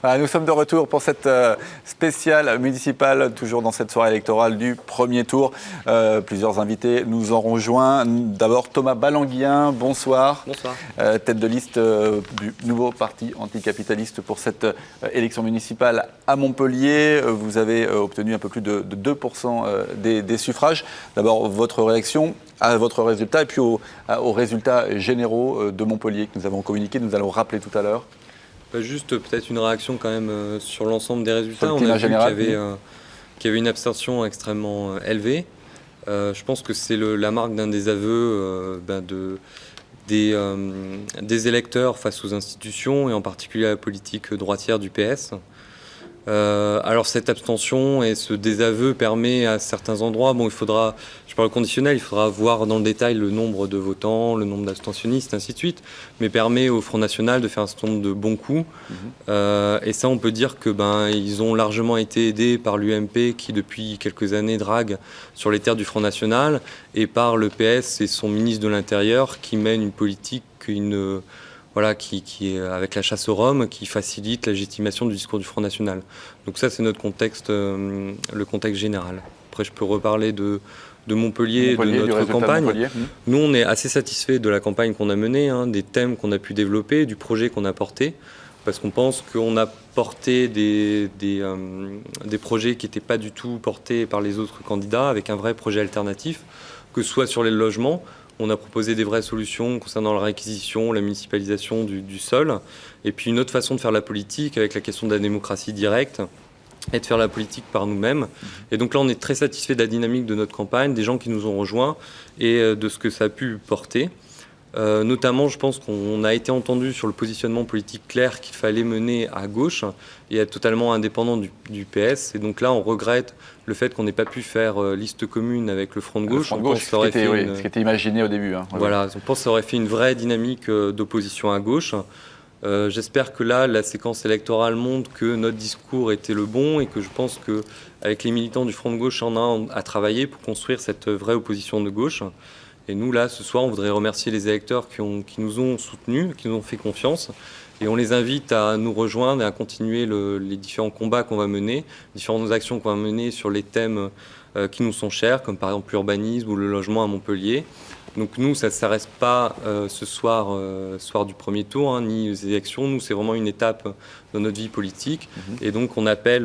Voilà, nous sommes de retour pour cette spéciale municipale, toujours dans cette soirée électorale du premier tour. Plusieurs invités nous ont rejoints. D'abord Thomas Balanguien, bonsoir. Bonsoir. Tête de liste du nouveau parti anticapitaliste pour cette élection municipale à Montpellier. Vous avez obtenu un peu plus de 2% des suffrages. D'abord, votre réaction à votre résultat et puis aux résultats généraux de Montpellier que nous avons communiqués, nous allons rappeler tout à l'heure. Juste peut-être une réaction quand même sur l'ensemble des résultats. On a vu qu'il y avait une abstention extrêmement élevée. Je pense que c'est la marque d'un désaveu des électeurs face aux institutions et en particulier à la politique droitière du PS. Alors cette abstention et ce désaveu permet à certains endroits, je parle au conditionnel, il faudra voir dans le détail le nombre de votants, le nombre d'abstentionnistes, ainsi de suite, mais permet au Front National de faire un certain nombre de bons coups. Et ça, on peut dire que ils ont largement été aidés par l'UMP qui depuis quelques années drague sur les terres du Front National et par le PS et son ministre de l'Intérieur qui mène une politique qui est avec la chasse aux Roms, qui facilite la légitimation du discours du Front National. Donc ça, c'est notre contexte, le contexte général. Après, je peux reparler de Montpellier, de notre campagne. Nous, on est assez satisfaits de la campagne qu'on a menée, des thèmes qu'on a pu développer, du projet qu'on a porté, parce qu'on pense qu'on a porté des projets qui n'étaient pas du tout portés par les autres candidats, avec un vrai projet alternatif, que ce soit sur les logements. On a proposé des vraies solutions concernant la réquisition, la municipalisation du sol. Et puis une autre façon de faire la politique avec la question de la démocratie directe et de faire la politique par nous-mêmes. Et donc là, on est très satisfait de la dynamique de notre campagne, des gens qui nous ont rejoints et de ce que ça a pu porter. Notamment, je pense qu'on a été entendu sur le positionnement politique clair qu'il fallait mener à gauche et être totalement indépendant du PS. Et donc là, on regrette le fait qu'on n'ait pas pu faire liste commune avec le Front de gauche. Ce qui était imaginé au début. Voilà, on pense que ça aurait fait une vraie dynamique d'opposition à gauche. J'espère que là, la séquence électorale montre que notre discours était le bon et que je pense qu'avec les militants du Front de gauche, on a à travailler pour construire cette vraie opposition de gauche. Et nous, là, ce soir, on voudrait remercier les électeurs qui nous ont soutenus, qui nous ont fait confiance. Et on les invite à nous rejoindre et à continuer les différents combats qu'on va mener, différentes actions qu'on va mener sur les thèmes qui nous sont chers, comme par exemple l'urbanisme ou le logement à Montpellier. Donc nous, ça ne reste pas ce soir du premier tour, ni les élections. Nous, c'est vraiment une étape de notre vie politique. Et donc, on appelle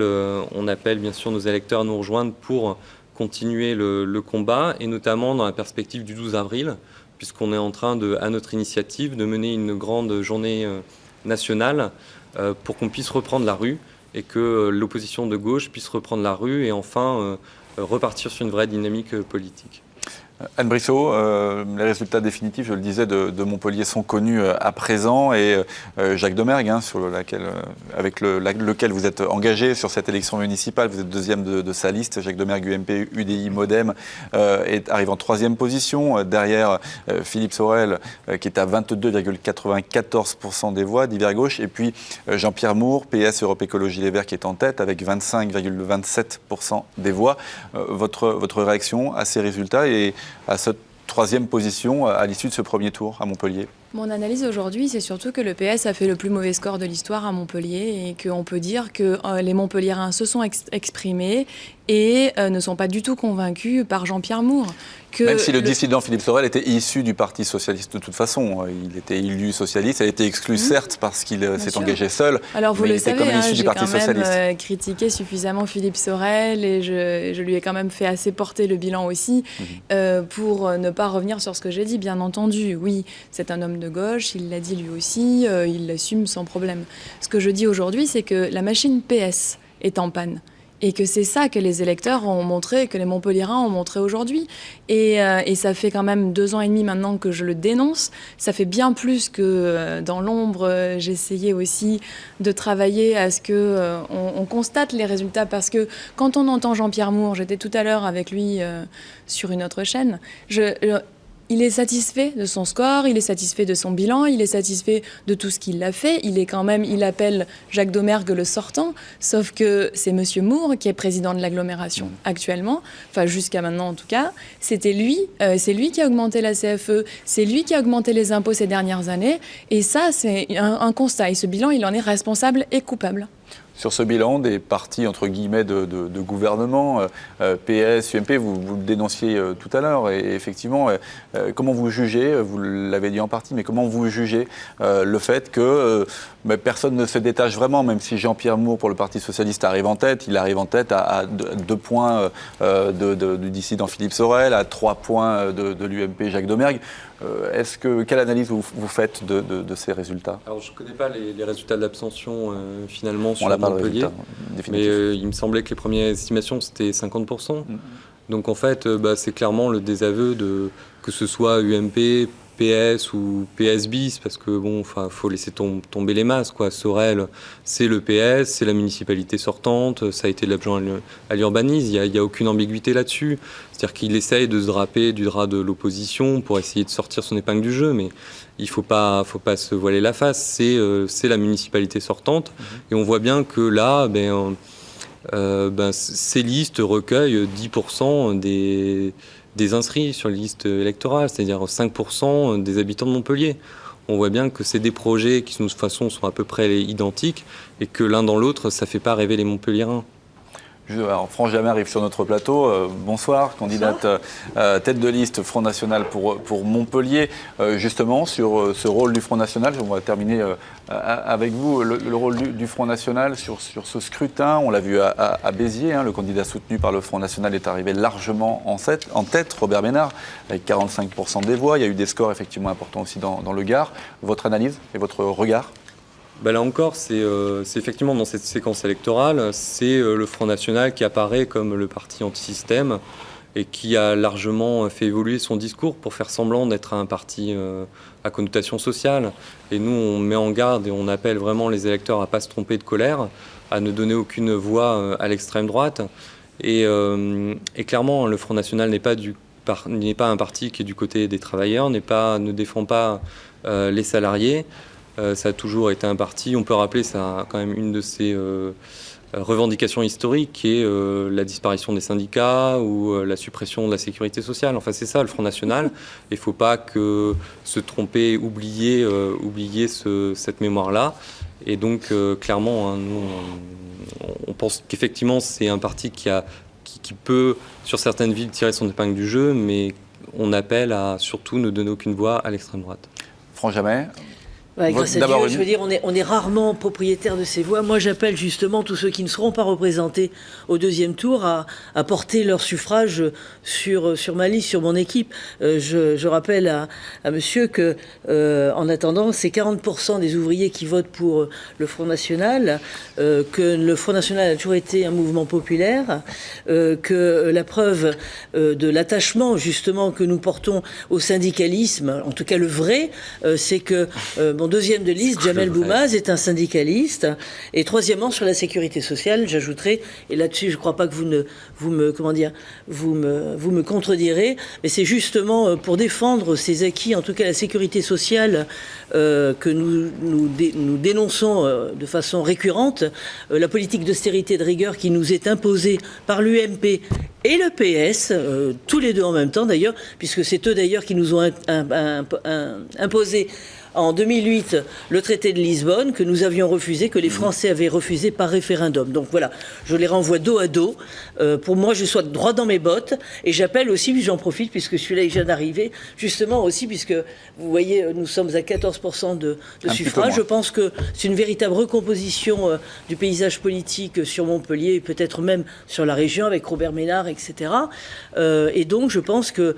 bien sûr nos électeurs à nous rejoindre pour continuer le combat, et notamment dans la perspective du 12 avril, puisqu'on est en train, à notre initiative, de mener une grande journée nationale pour qu'on puisse reprendre la rue et que l'opposition de gauche puisse reprendre la rue et enfin repartir sur une vraie dynamique politique. Anne Brissot, les résultats définitifs, je le disais, de Montpellier sont connus à présent et Jacques Domergue, avec lequel vous êtes engagé sur cette élection municipale, vous êtes deuxième de sa liste, Jacques Domergue, UMP, UDI, Modem, arrive en troisième position, derrière Philippe Sorel qui est à 22,94% des voix, d'hiver gauche, et puis Jean-Pierre Moore, PS, Europe Écologie Les Verts, qui est en tête avec 25,27% des voix. Votre réaction à ces résultats et à cette troisième position à l'issue de ce premier tour à Montpellier? Mon analyse aujourd'hui, c'est surtout que le PS a fait le plus mauvais score de l'histoire à Montpellier et qu'on peut dire que les Montpelliérains se sont exprimés et ne sont pas du tout convaincus par Jean-Pierre Moore. Même si le dissident Philippe Sorel était issu du Parti socialiste de toute façon, il était élu socialiste, il a été exclu certes parce qu'il s'est engagé seul, alors, vous mais le il était savez, quand même issu du Parti socialiste. J'ai quand même critiqué suffisamment Philippe Sorel et je lui ai quand même fait assez porter le bilan aussi pour ne pas revenir sur ce que j'ai dit, bien entendu. Oui, c'est un homme de gauche, il l'a dit lui aussi, il l'assume sans problème. Ce que je dis aujourd'hui, c'est que la machine PS est en panne. Et que c'est ça que les électeurs ont montré, que les Montpelliérains ont montré aujourd'hui. Et ça fait quand même 2 ans et demi maintenant que je le dénonce. Ça fait bien plus que dans l'ombre, j'essayais aussi de travailler à ce qu'on constate les résultats. Parce que quand on entend Jean-Pierre Moore, j'étais tout à l'heure avec lui sur une autre chaîne, il est satisfait de son score, il est satisfait de son bilan, il est satisfait de tout ce qu'il a fait. Il appelle Jacques Domergue le sortant, sauf que c'est Monsieur Moore qui est président de l'agglomération actuellement, enfin jusqu'à maintenant en tout cas. C'est lui qui a augmenté la CFE, c'est lui qui a augmenté les impôts ces dernières années. Et ça, c'est un constat. Et ce bilan, il en est responsable et coupable. Sur ce bilan des partis, entre guillemets, de gouvernement, PS, UMP, vous le dénonciez tout à l'heure, et effectivement, comment vous jugez, vous l'avez dit en partie, mais comment vous jugez le fait que personne ne se détache vraiment, même si Jean-Pierre Moore, pour le Parti Socialiste, arrive en tête, il arrive en tête à 2 points du dissident Philippe Sorel, à 3 points de l'UMP Jacques Domergue. Quelle analyse vous faites de ces résultats? Alors, je ne connais pas les résultats de l'abstention finalement sur Montpellier, mais il me semblait que les premières estimations c'était 50%. Donc en fait, c'est clairement le désaveu que ce soit UMP, PS ou PS bis, parce que faut laisser tomber les masses, quoi. Sorel, c'est le PS, c'est la municipalité sortante, ça a été l'adjoint à l'urbanisme, il n'y a aucune ambiguïté là-dessus. C'est-à-dire qu'il essaye de se draper du drap de l'opposition pour essayer de sortir son épingle du jeu, mais il faut pas se voiler la face, c'est la municipalité sortante, et on voit bien que là, ces listes recueillent 10% des inscrits sur les listes électorales, c'est-à-dire 5% des habitants de Montpellier. On voit bien que c'est des projets qui, de toute façon, sont à peu près identiques et que l'un dans l'autre, ça ne fait pas rêver les Montpelliérains. Alors, France Jamais arrive sur notre plateau. Bonsoir, candidate tête de liste Front National pour Montpellier. Justement, sur ce rôle du Front National, on va terminer avec vous. Le rôle du Front National sur ce scrutin, on l'a vu à Béziers, le candidat soutenu par le Front National est arrivé largement en tête, Robert Ménard, avec 45% des voix. Il y a eu des scores effectivement importants aussi dans le Gard. Votre analyse et votre regard? Là encore, c'est effectivement dans cette séquence électorale, c'est le Front National qui apparaît comme le parti anti-système et qui a largement fait évoluer son discours pour faire semblant d'être un parti à connotation sociale. Et nous, on met en garde et on appelle vraiment les électeurs à ne pas se tromper de colère, à ne donner aucune voix à l'extrême droite. Et clairement, le Front National n'est pas un parti qui est du côté des travailleurs, ne défend pas les salariés. Ça a toujours été un parti, on peut rappeler, ça a quand même une de ses revendications historiques qui est la disparition des syndicats ou la suppression de la sécurité sociale. Enfin, c'est ça le Front National. Il ne faut pas se tromper, oublier cette mémoire-là. Et donc, clairement, nous, on pense qu'effectivement, c'est un parti qui peut, sur certaines villes, tirer son épingle du jeu, mais on appelle à surtout ne donner aucune voix à l'extrême droite. France Jamais. Grâce à Dieu, je veux dire, on est rarement propriétaire de ces voix. Moi, j'appelle justement tous ceux qui ne seront pas représentés au deuxième tour à porter leur suffrage sur ma liste, sur mon équipe. Je rappelle à monsieur que, en attendant, c'est 40% des ouvriers qui votent pour le Front National, que le Front National a toujours été un mouvement populaire, que la preuve de l'attachement, justement, que nous portons au syndicalisme, en tout cas le vrai, c'est que mon deuxième de liste, Jamel Boumaz, est un syndicaliste. Et troisièmement, sur la sécurité sociale, j'ajouterai, et là-dessus, je ne crois pas que vous me contredirez, mais c'est justement pour défendre ces acquis, en tout cas la sécurité sociale, que nous dénonçons de façon récurrente, la politique d'austérité de rigueur qui nous est imposée par l'UMP et le PS, tous les deux en même temps d'ailleurs, puisque c'est eux d'ailleurs qui nous ont imposé en 2008 le traité de Lisbonne, que nous avions refusé, que les Français avaient refusé par référendum. Donc voilà, je les renvoie dos à dos. Pour moi, je sois droit dans mes bottes. Et j'appelle aussi, puis j'en profite, puisque celui-là il vient d'arriver, justement aussi, puisque vous voyez, nous sommes à 14% de suffrage. Je pense que c'est une véritable recomposition du paysage politique sur Montpellier, et peut-être même sur la région, avec Robert Ménard, etc. Et donc, je pense que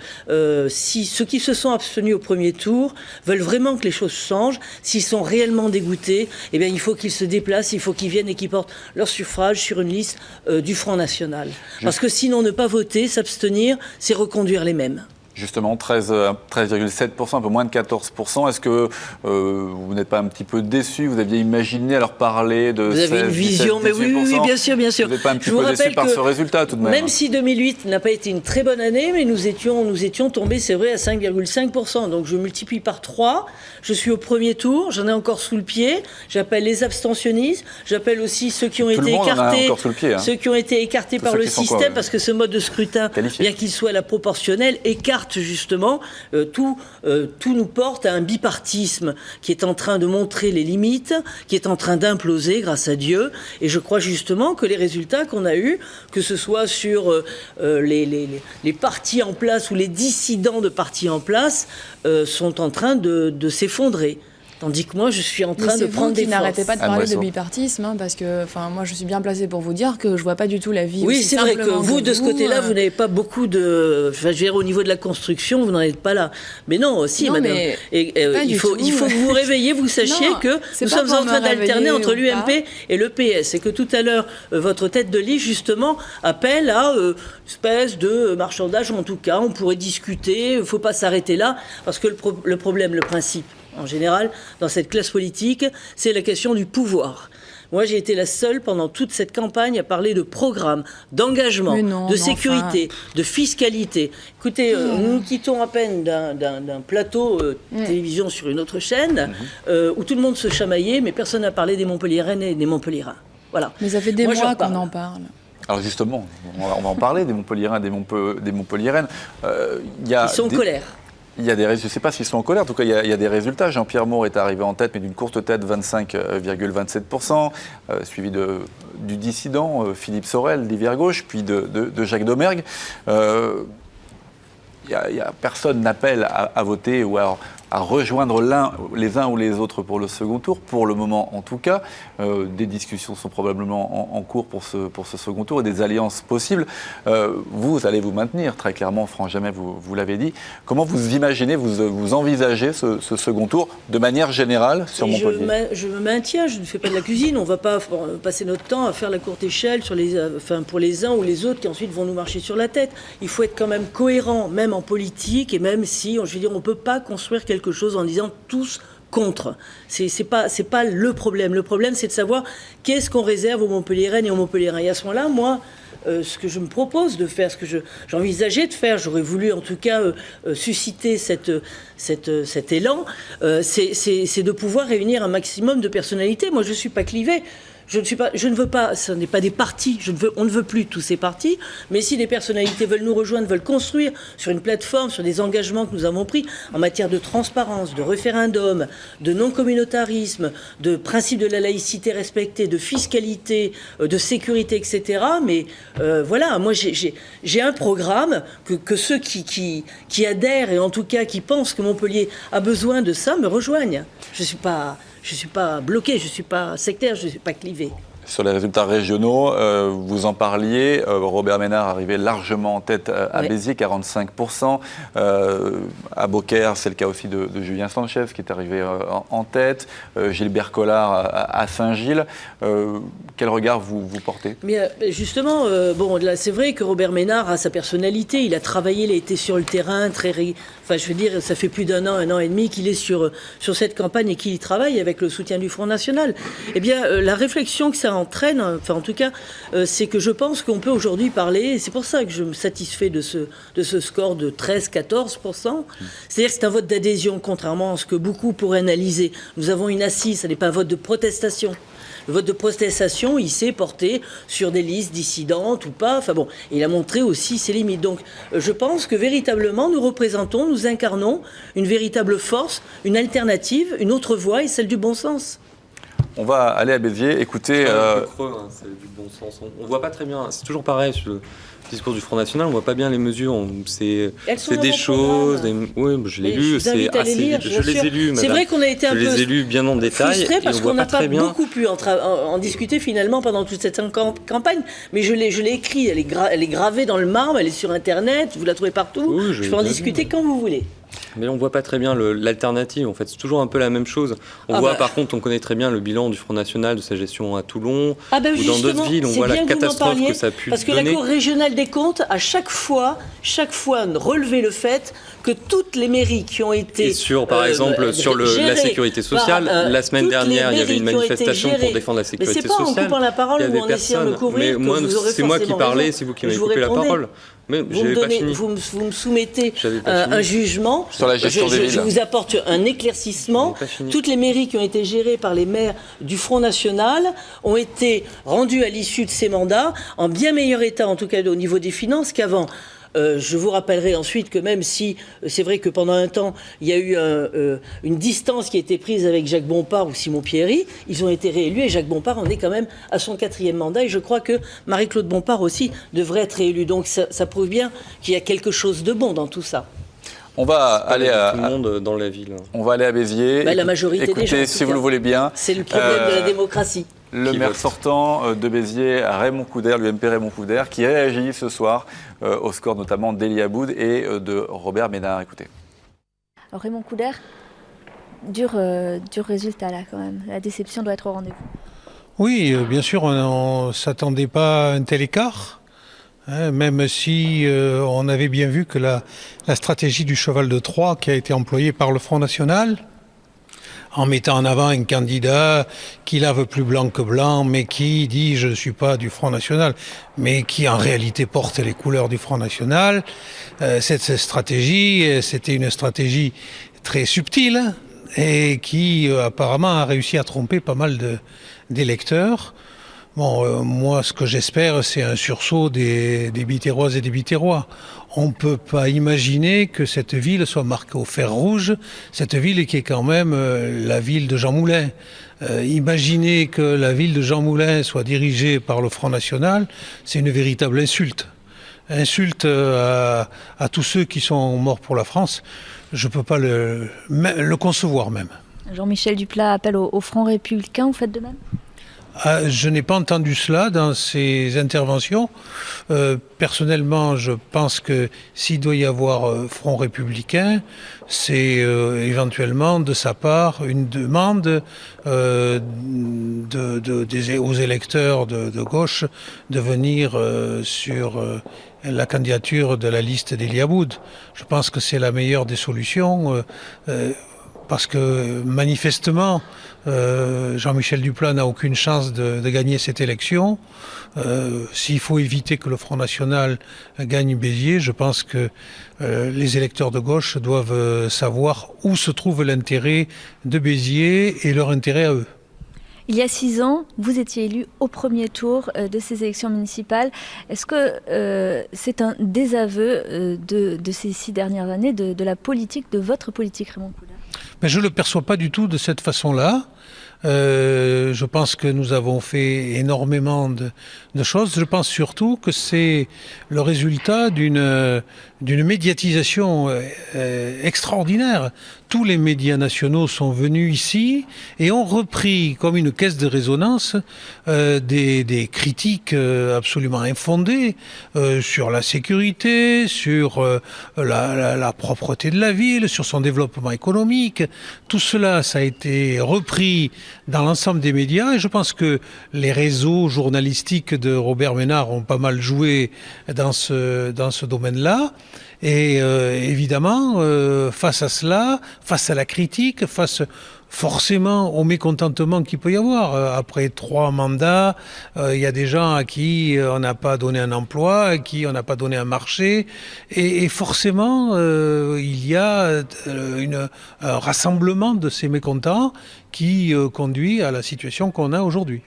si ceux qui se sont abstenus au premier tour veulent vraiment que les choses changent, s'ils sont réellement dégoûtés, eh bien, il faut qu'ils se déplacent, il faut qu'ils viennent et qu'ils portent leur suffrage sur une liste du Front National. Parce que sinon, ne pas voter, s'abstenir, c'est reconduire les mêmes. Justement, 13,7%, un peu moins de 14%. Est-ce que vous n'êtes pas un petit peu déçu? Vous aviez imaginé alors parler de 16%? Vous avez une vision, 17, mais oui, bien sûr, bien sûr. Vous n'êtes pas un petit peu déçu par ce résultat tout de même? Même si 2008 n'a pas été une très bonne année, mais nous étions tombés, c'est vrai, à 5,5%. Donc je multiplie par 3. Je suis au premier tour, j'en ai encore sous le pied. J'appelle les abstentionnistes. J'appelle aussi ceux qui ont été écartés, ceux qui ont été écartés par le système, parce que ce mode de scrutin, bien qu'il soit à la proportionnelle, écarte écarte justement, tout nous porte à un bipartisme qui est en train de montrer les limites, qui est en train d'imploser grâce à Dieu. Et je crois justement que les résultats qu'on a eus, que ce soit sur les partis en place ou les dissidents de partis en place, sont en train de s'effondrer. Tandis que moi, je suis en train de prendre des forces. N'arrêtez pas de parler de bipartisme, parce que moi, je suis bien placée pour vous dire que je vois pas du tout la vie. Oui, c'est vrai que vous, de ce côté-là, vous n'avez pas beaucoup de... Enfin, je veux dire, au niveau de la construction, vous n'en êtes pas là. Mais non, si, madame. Il faut que vous vous réveillez, vous sachiez que nous sommes en train d'alterner entre l'UMP et le PS. Et que tout à l'heure, votre tête de liste, justement, appelle à une espèce de marchandage. En tout cas, on pourrait discuter. Il ne faut pas s'arrêter là. Parce que le problème, le principe, en général, dans cette classe politique, c'est la question du pouvoir. Moi, j'ai été la seule pendant toute cette campagne à parler de programme, d'engagement, de sécurité, de fiscalité. Écoutez, nous quittons à peine d'un plateau télévision sur une autre chaîne où tout le monde se chamaillait, mais personne n'a parlé des Montpelliéraines et des Montpelliérains. Voilà. Mais ça fait des mois qu'on en parle. Alors justement, on va en parler des Montpelliérains et des Montpelliéraines. Ils sont en colère. Je ne sais pas s'ils sont en colère, en tout cas il y a des résultats. Jean-Pierre Maure est arrivé en tête, mais d'une courte tête, 25,27%, suivi du dissident Philippe Sorel, d'Hiver Gauche, puis de Jacques Domergue. Personne n'appelle à voter ou à rejoindre les uns ou les autres pour le second tour, pour le moment en tout cas. Des discussions sont probablement en cours pour ce second tour et des alliances possibles. Vous allez vous maintenir très clairement, Franck Jamais, vous l'avez dit. Comment vous imaginez, vous envisagez ce second tour de manière générale sur Montpellier? Je me maintiens, je ne fais pas de la cuisine. On ne va pas passer notre temps à faire la courte échelle pour les uns ou les autres qui ensuite vont nous marcher sur la tête. Il faut être quand même cohérent, même en politique, et même si, je veux dire, on ne peut pas construire quelque chose en disant tous contre. C'est pas le problème. Le problème, c'est de savoir qu'est-ce qu'on réserve aux Montpelliéraines et aux Montpelliérains. Et à ce moment-là, moi, ce que je me propose de faire, ce que j'envisageais de faire, j'aurais voulu en tout cas susciter cet élan, c'est de pouvoir réunir un maximum de personnalités. Moi, je ne suis pas clivée. Je ne veux pas, ce n'est pas des partis, on ne veut plus tous ces partis, mais si des personnalités veulent nous rejoindre, veulent construire sur une plateforme, sur des engagements que nous avons pris en matière de transparence, de référendum, de non-communautarisme, de principe de la laïcité respectée, de fiscalité, de sécurité, etc. Mais voilà, moi j'ai un programme que ceux qui adhèrent et en tout cas qui pensent que Montpellier a besoin de ça me rejoignent. Je ne suis pas bloqué, je ne suis pas sectaire, je ne suis pas clivé. Sur les résultats régionaux, vous en parliez, Robert Ménard arrivait largement en tête à Béziers, 45%. À Beaucaire, c'est le cas aussi de Julien Sanchez qui est arrivé en tête. Gilbert Collard à Saint-Gilles. Quel regard vous portez? Mais justement, là, c'est vrai que Robert Ménard a sa personnalité. Il a travaillé, il a été sur le terrain Enfin, je veux dire, ça fait plus d'un an et demi qu'il est sur cette campagne et qu'il y travaille avec le soutien du Front National. Eh bien, la réflexion que ça entraîne, enfin en tout cas, c'est que je pense qu'on peut aujourd'hui parler, et c'est pour ça que je me satisfais de ce score de 13-14%. C'est-à-dire que c'est un vote d'adhésion, contrairement à ce que beaucoup pourraient analyser. Nous avons une assise, ce n'est pas un vote de protestation. Le vote de protestation, il s'est porté sur des listes dissidentes ou pas. Enfin bon, il a montré aussi ses limites. Donc je pense que véritablement, nous incarnons une véritable force, une alternative, une autre voie et celle du bon sens. On va aller à Béziers, écoutez... c'est du bon sens. On ne voit pas très bien, c'est toujours pareil sur le discours du Front National, on ne voit pas bien les mesures, c'est des choses... Oui, je l'ai lu, c'est assez... Je les ai lus, madame. C'est vrai qu'on a été un peu... Je les ai lus bien en détail, frustrés parce qu'on n'a pas beaucoup pu en discuter finalement pendant toute cette campagne, mais je l'ai écrit, elle est gravée dans le marbre, elle est sur Internet, vous la trouvez partout, oui, je peux en discuter quand vous voulez. Mais on ne voit pas très bien l'alternative, en fait. C'est toujours un peu la même chose. Par contre, on connaît très bien le bilan du Front National, de sa gestion à Toulon, ou dans d'autres villes, on voit la catastrophe que ça a pu donner. Parce que la Cour régionale des comptes a chaque fois relevé le fait que toutes les mairies qui ont été... Et par exemple, sur la sécurité sociale, la semaine dernière, il y avait une manifestation pour défendre la sécurité sociale. Mais c'est pas en coupant la parole ou en essayant de me couvrir que vous aurez c'est moi qui parlais, c'est vous qui m'avez coupé la parole. Mais vous me soumettez un jugement, sur la gestion des villes. Je vous apporte un éclaircissement. Toutes les mairies qui ont été gérées par les maires du Front National ont été rendues à l'issue de ces mandats en bien meilleur état, en tout cas au niveau des finances, qu'avant. Je vous rappellerai ensuite que même si c'est vrai que pendant un temps, il y a eu une distance qui a été prise avec Jacques Bompard ou Simon Pierry, ils ont été réélus et Jacques Bompard en est quand même à son 4e mandat. Et je crois que Marie-Claude Bompard aussi devrait être réélue. Donc ça prouve bien qu'il y a quelque chose de bon dans tout ça. On va aller à tout le monde dans la ville. On va aller à Béziers. La majorité des gens, si vous le voulez bien. C'est le problème de la démocratie. Le maire sortant de Béziers, Raymond Coudert, l'UMP Raymond Coudert, qui réagit ce soir au score notamment d'Elie Aboud et de Robert Ménard. Écoutez. Alors Raymond Coudert, dur résultat là quand même. La déception doit être au rendez-vous. Oui, bien sûr, on ne s'attendait pas à un tel écart. Même si on avait bien vu que la stratégie du cheval de Troie qui a été employée par le Front National, en mettant en avant un candidat qui lave plus blanc que blanc, mais qui dit « je ne suis pas du Front National », mais qui en réalité porte les couleurs du Front National. Cette stratégie, c'était une stratégie très subtile et qui apparemment a réussi à tromper pas mal d'électeurs. Bon, moi, ce que j'espère, c'est un sursaut des Biterroises et des Biterrois. On ne peut pas imaginer que cette ville soit marquée au fer rouge, cette ville qui est quand même la ville de Jean Moulin. Imaginer que la ville de Jean Moulin soit dirigée par le Front National, c'est une véritable insulte. Insulte à tous ceux qui sont morts pour la France. Je ne peux pas le concevoir même. Jean-Michel Duplat appelle au Front républicain, vous faites de même ? Je n'ai pas entendu cela dans ses interventions. Personnellement, je pense que s'il doit y avoir Front républicain, c'est éventuellement de sa part une demande aux électeurs de gauche de venir sur la candidature de la liste d'Elie Aboud. Je pense que c'est la meilleure des solutions. Parce que manifestement, Jean-Michel Duplat n'a aucune chance de gagner cette élection. S'il faut éviter que le Front National gagne Béziers, je pense que les électeurs de gauche doivent savoir où se trouve l'intérêt de Béziers et leur intérêt à eux. Il y a 6 ans, vous étiez élu au premier tour de ces élections municipales. Est-ce que c'est un désaveu de ces 6 dernières années, de la politique, de votre politique, Raymond Coudert ? Mais je ne le perçois pas du tout de cette façon-là. Je pense que nous avons fait énormément de choses. Je pense surtout que c'est le résultat d'une médiatisation extraordinaire. Tous les médias nationaux sont venus ici et ont repris comme une caisse de résonance des critiques absolument infondées sur la sécurité, sur la propreté de la ville, sur son développement économique. Tout cela, ça a été repris dans l'ensemble des médias et je pense que les réseaux journalistiques de Robert Ménard ont pas mal joué dans ce domaine-là. Et évidemment, face à cela, face à la critique, face forcément au mécontentement qu'il peut y avoir. Après 3 mandats, il y a des gens à qui on n'a pas donné un emploi, à qui on n'a pas donné un marché. Et forcément, il y a un rassemblement de ces mécontents qui conduit à la situation qu'on a aujourd'hui.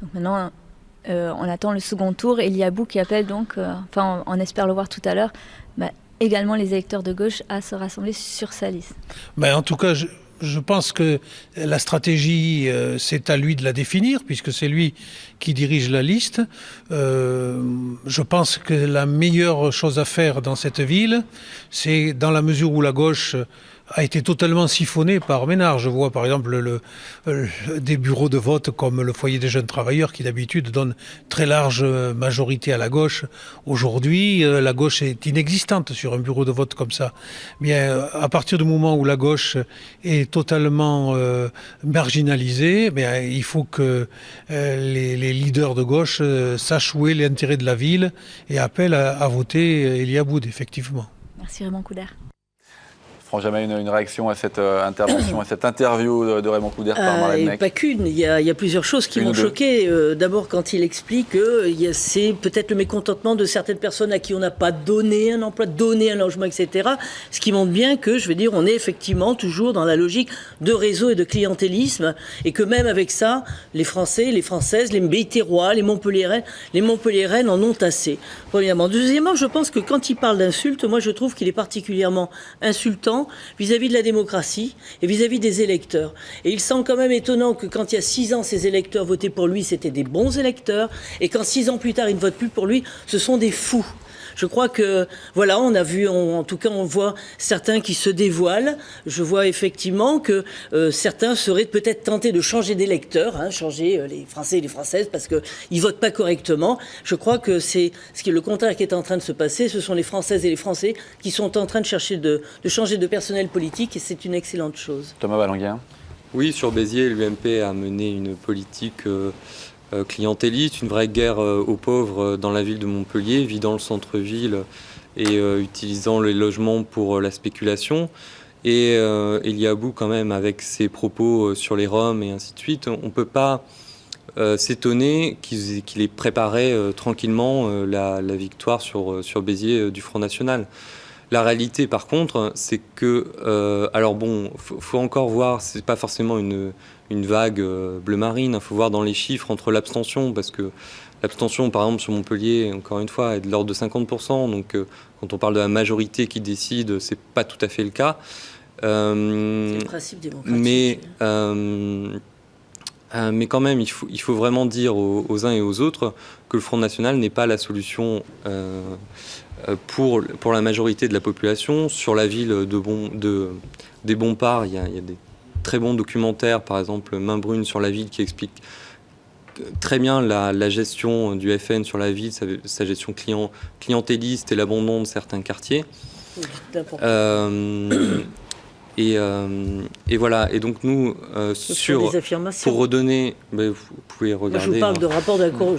Donc maintenant, on attend le second tour. Elie Aboud qui appelle donc, on espère le voir tout à l'heure, également les électeurs de gauche à se rassembler sur sa liste. En tout cas, je pense que la stratégie, c'est à lui de la définir, puisque c'est lui qui dirige la liste. Je pense que la meilleure chose à faire dans cette ville, c'est dans la mesure où la gauche a été totalement siphonné par Ménard. Je vois par exemple des bureaux de vote comme le Foyer des jeunes travailleurs qui d'habitude donne très large majorité à la gauche. Aujourd'hui, la gauche est inexistante sur un bureau de vote comme ça. Bien, à partir du moment où la gauche est totalement marginalisée, il faut que les leaders de gauche sachent où est l'intérêt de la ville et appellent à voter Elie Aboud, effectivement. Merci Raymond Coudert. Franck Jamin, une réaction à cette intervention, à cette interview de Raymond Cloudère par Marlène Neck? Pas qu'une, il y a plusieurs choses qui m'ont choqué. D'abord, quand il explique que c'est peut-être le mécontentement de certaines personnes à qui on n'a pas donné un emploi, donné un logement, etc. Ce qui montre bien que, je veux dire, on est effectivement toujours dans la logique de réseau et de clientélisme, et que même avec ça, les Français, les Françaises, les Béthérois, les Montpelliéraines en ont assez. Premièrement. Deuxièmement, je pense que quand il parle d'insultes, moi je trouve qu'il est particulièrement insultant vis-à-vis de la démocratie et vis-à-vis des électeurs. Et il semble quand même étonnant que quand il y a 6 ans, ces électeurs votaient pour lui, c'était des bons électeurs, et quand 6 ans plus tard, ils ne votent plus pour lui, ce sont des fous. Je crois que, voilà, on a vu, en tout cas, on voit certains qui se dévoilent. Je vois effectivement que certains seraient peut-être tentés de changer d'électeurs, changer les Français et les Françaises parce qu'ils ne votent pas correctement. Je crois que c'est le contraire qui est en train de se passer. Ce sont les Françaises et les Français qui sont en train de chercher de changer de personnel politique, et c'est une excellente chose. Thomas Balanguien. Oui, sur Béziers, l'UMP a mené une politique clientéliste, une vraie guerre aux pauvres dans la ville de Montpellier, vidant le centre-ville et utilisant les logements pour la spéculation. Et il y a bout quand même avec ses propos sur les Roms et ainsi de suite. On ne peut pas s'étonner qu'il ait préparé tranquillement la victoire sur Béziers du Front National. La réalité, par contre, c'est que, alors bon, faut encore voir, c'est pas forcément une vague bleu marine, il faut voir dans les chiffres entre l'abstention, parce que l'abstention, par exemple, sur Montpellier, encore une fois, est de l'ordre de 50%, donc quand on parle de la majorité qui décide, c'est pas tout à fait le cas. C'est le principe démocratique. Mais quand même, il faut vraiment dire aux uns et aux autres que le Front National n'est pas la solution pour la majorité de la population. Sur la ville des Bompard, il y a des très bons documentaires, par exemple Main Brune sur la ville, qui explique très bien la gestion du FN sur la ville, sa gestion clientéliste et l'abandon de certains quartiers. Et voilà. Et donc nous, pour redonner, vous pouvez regarder. Moi, je vous parle de rapport de la Cour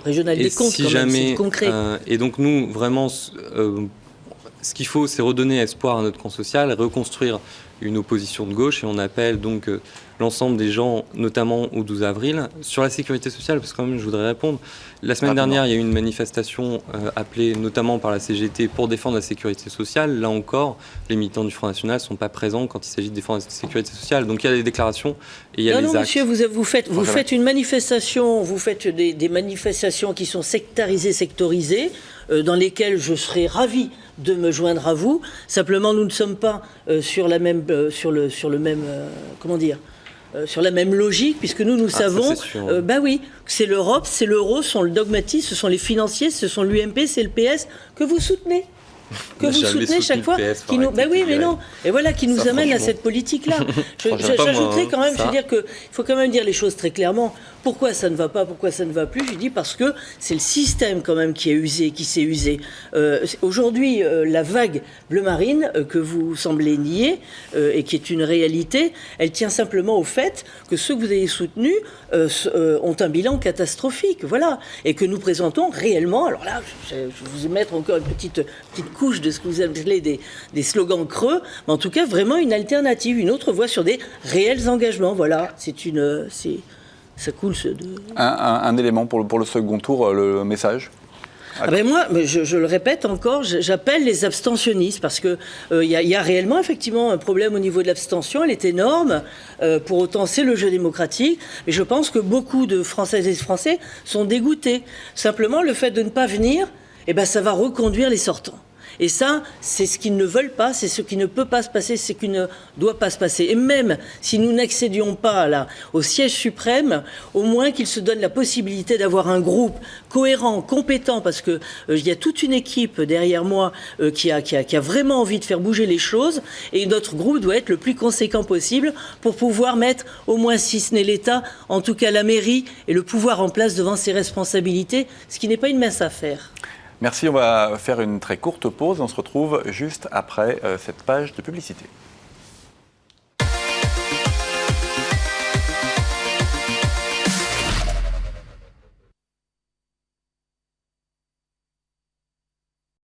régionale des comptes, si quand jamais, même, c'est concret. Et donc nous, vraiment, ce qu'il faut, c'est redonner espoir à notre camp social, reconstruire une opposition de gauche, et on appelle donc l'ensemble des gens, notamment au 12 avril, sur la sécurité sociale, parce que quand même, je voudrais répondre. La semaine dernière, il y a eu une manifestation appelée notamment par la CGT pour défendre la sécurité sociale. Là encore, les militants du Front National ne sont pas présents quand il s'agit de défendre la sécurité sociale. Donc il y a des déclarations et il y a les actes. Non, monsieur, vous faites une manifestation, vous faites des manifestations qui sont sectarisées, sectorisées, dans lesquelles je serais ravi de me joindre à vous. Simplement, nous ne sommes pas sur la même logique, puisque nous savons, oui, c'est l'Europe, c'est l'euro, ce sont le dogmatisme, ce sont les financiers, ce sont l'UMP, c'est le PS que vous soutenez. Que vous soutenez chaque fois, qui nous, oui, mais non, et voilà, qui nous amène à cette politique-là. J'ajouterais quand même, je veux dire qu'il faut quand même dire les choses très clairement. Pourquoi ça ne va pas, pourquoi ça ne va plus? Je dis parce que c'est le système quand même qui s'est usé. Aujourd'hui, la vague bleu marine que vous semblez nier et qui est une réalité, elle tient simplement au fait que ceux que vous avez soutenus ont un bilan catastrophique, voilà, et que nous présentons réellement. Alors là, je vais vous mettre encore une petite couche de ce que vous appelez des slogans creux, mais en tout cas vraiment une alternative, une autre voie sur des réels engagements. Voilà, ça coule. Un élément pour le second tour, le message. Moi, je le répète encore, j'appelle les abstentionnistes parce que y a réellement effectivement un problème au niveau de l'abstention, elle est énorme. Pour autant, c'est le jeu démocratique. Mais je pense que beaucoup de Françaises et de Français sont dégoûtés. Simplement, le fait de ne pas venir, ça va reconduire les sortants. Et ça, c'est ce qu'ils ne veulent pas, c'est ce qui ne peut pas se passer, c'est ce qui ne doit pas se passer. Et même si nous n'accédions pas au siège suprême, au moins qu'ils se donnent la possibilité d'avoir un groupe cohérent, compétent, parce qu'il y a toute une équipe derrière moi qui a vraiment envie de faire bouger les choses. Et notre groupe doit être le plus conséquent possible pour pouvoir mettre, au moins si ce n'est l'État, en tout cas la mairie et le pouvoir en place devant ses responsabilités, ce qui n'est pas une mince affaire. Merci, on va faire une très courte pause. On se retrouve juste après cette page de publicité.